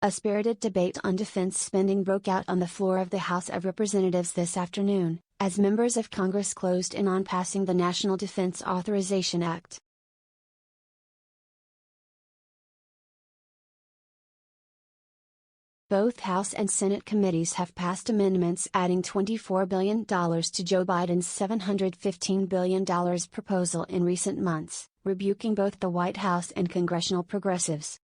A spirited debate on defense spending broke out on the floor of the House of Representatives this afternoon, as members of Congress closed in on passing the National Defense Authorization Act. Both House and Senate committees have passed amendments adding $24 billion to Joe Biden's $715 billion proposal in recent months, rebuking both the White House and congressional progressives.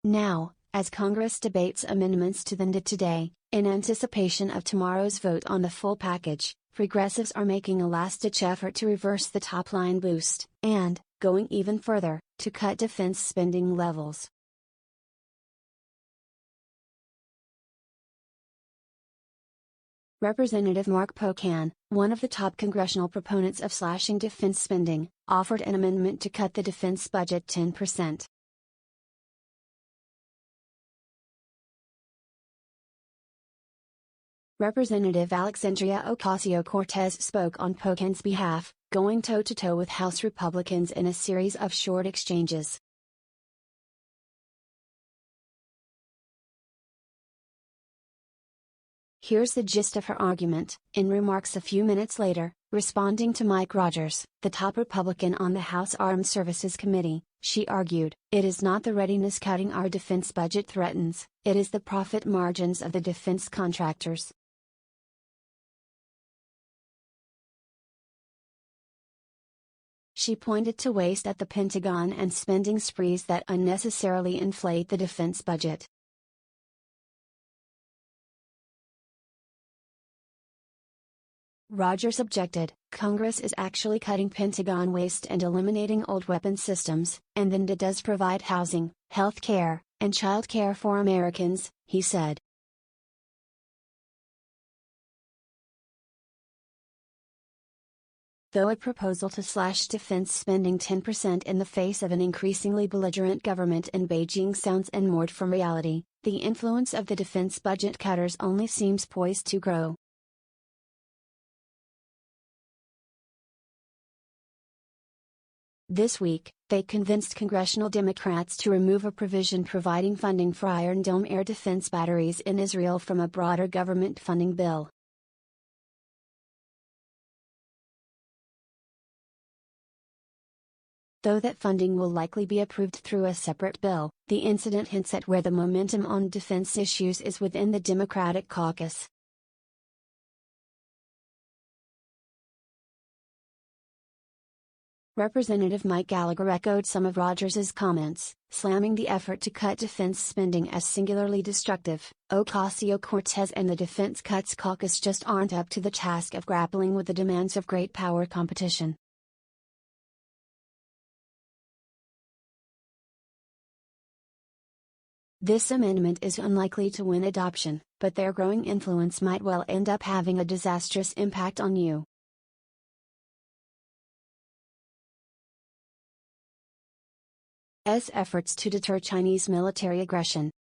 Now, as Congress debates amendments to the NDAA today, in anticipation of tomorrow's vote on the full package, progressives are making a last-ditch effort to reverse the top-line boost, and, going even further, to cut defense spending levels. Representative Mark Pocan, one of the top congressional proponents of slashing defense spending, offered an amendment to cut the defense budget 10%. Representative Alexandria Ocasio-Cortez spoke on Pocan's behalf, going toe-to-toe with House Republicans in a series of short exchanges. Here's the gist of her argument. In remarks a few minutes later, responding to Mike Rogers, the top Republican on the House Armed Services Committee, she argued, "It is not the readiness cutting our defense budget threatens, it is the profit margins of the defense contractors." She pointed to waste at the Pentagon and spending sprees that unnecessarily inflate the defense budget. Rogers objected, "Congress is actually cutting Pentagon waste and eliminating old weapon systems, and then it does provide housing, health care, and child care for Americans," he said. Though a proposal to slash defense spending 10% in the face of an increasingly belligerent government in Beijing sounds unmoored from reality, the influence of the defense budget cutters only seems poised to grow. This week, they convinced congressional Democrats to remove a provision providing funding for Iron Dome air defense batteries in Israel from a broader government funding bill. Though that funding will likely be approved through a separate bill, the incident hints at where the momentum on defense issues is within the Democratic caucus. Representative Mike Gallagher echoed some of Rogers's comments, slamming the effort to cut defense spending as singularly destructive. Ocasio-Cortez and the Defense Cuts Caucus just aren't up to the task of grappling with the demands of great power competition. This amendment is unlikely to win adoption, but their growing influence might well end up having a disastrous impact on you. Efforts to deter Chinese military aggression.